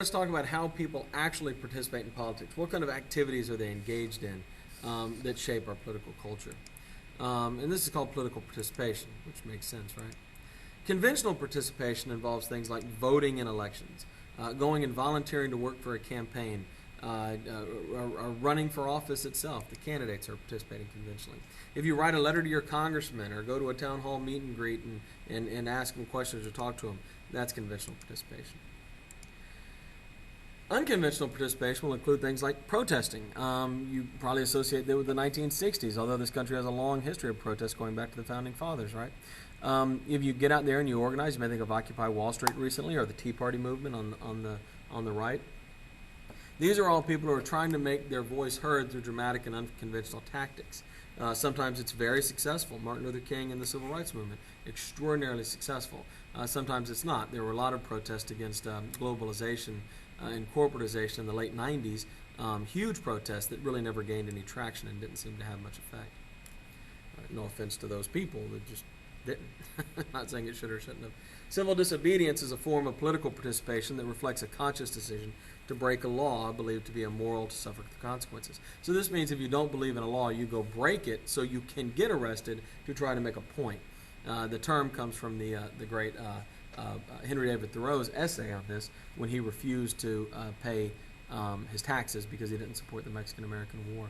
Let's talk about how people actually participate in politics. What kind of activities are they engaged in that shape our political culture? And this is called political participation, which makes sense, right? Conventional participation involves things like voting in elections, going and volunteering to work for a campaign, or running for office itself. The candidates are participating conventionally. If you write a letter to your congressman or go to a town hall meet and greet and ask them questions or talk to them, that's conventional participation. Unconventional participation will include things like protesting. You probably associate that with the 1960s, although this country has a long history of protests going back to the Founding Fathers, right? If you get out there and you organize, you may think of Occupy Wall Street recently or the Tea Party movement on the right. These are all people who are trying to make their voice heard through dramatic and unconventional tactics. Sometimes it's very successful. Martin Luther King and the Civil Rights Movement, extraordinarily successful. Sometimes it's not. There were a lot of protests against globalization and corporatization in the late 90s, huge protests that really never gained any traction and didn't seem to have much effect. No offense to those people that just didn't. Not saying it should or shouldn't have. Civil disobedience is a form of political participation that reflects a conscious decision to break a law believed to be immoral to suffer the consequences. So this means if you don't believe in a law, you go break it so you can get arrested to try to make a point. The term comes from the great Henry David Thoreau's essay on this when he refused to pay his taxes because he didn't support the Mexican-American War.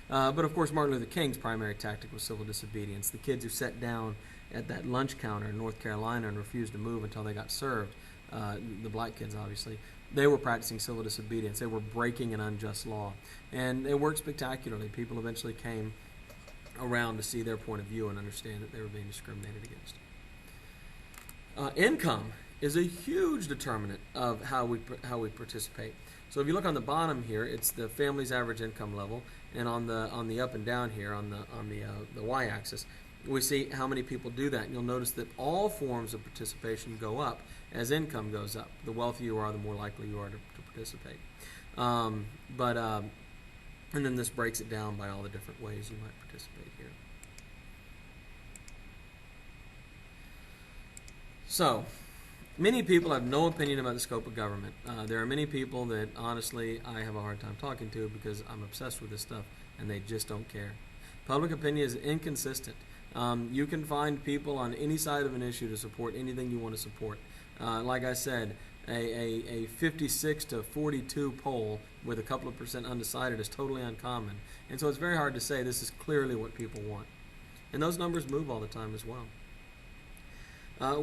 But of course, Martin Luther King's primary tactic was civil disobedience. The kids who sat down at that lunch counter in North Carolina and refused to move until they got served, the black kids obviously, they were practicing civil disobedience. They were breaking an unjust law. And it worked spectacularly. People eventually came around to see their point of view and understand that they were being discriminated against. Income is a huge determinant of how we participate. So if you look on the bottom here, it's the family's average income level, and on the up and down here on the y-axis, we see how many people do that. And you'll notice that all forms of participation go up as income goes up. The wealthier you are, the more likely you are to participate. And then this breaks it down by all the different ways you might participate here. So, many people have no opinion about the scope of government. There are many people that, honestly, I have a hard time talking to because I'm obsessed with this stuff, and they just don't care. Public opinion is inconsistent. You can find people on any side of an issue to support anything you want to support. Like I said, a 56 to 42 poll with a couple of percent undecided is totally uncommon. And so it's very hard to say this is clearly what people want. And those numbers move all the time as well.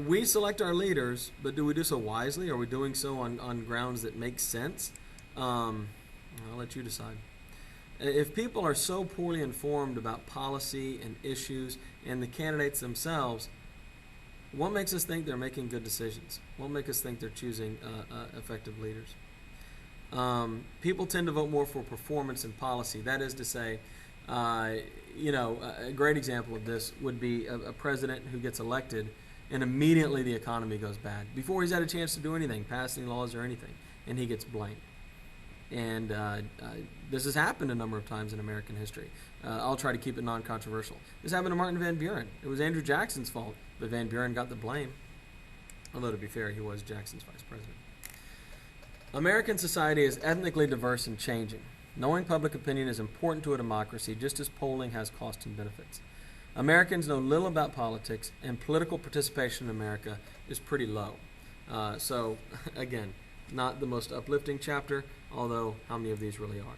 We select our leaders, but do we do so wisely? Are we doing so on grounds that make sense? I'll let you decide. If people are so poorly informed about policy and issues and the candidates themselves, what makes us think they're making good decisions? What makes us think they're choosing effective leaders? People tend to vote more for performance and policy. That is to say, a great example of this would be a president who gets elected and immediately the economy goes bad before he's had a chance to do anything, pass any laws or anything, and he gets blamed. And this has happened a number of times in American history. I'll try to keep it non-controversial. This happened to Martin Van Buren. It was Andrew Jackson's fault, but Van Buren got the blame. Although, to be fair, he was Jackson's vice president. American society is ethnically diverse and changing. Knowing public opinion is important to a democracy, just as polling has costs and benefits. Americans know little about politics, and political participation in America is pretty low. So, again, not the most uplifting chapter, although how many of these really are?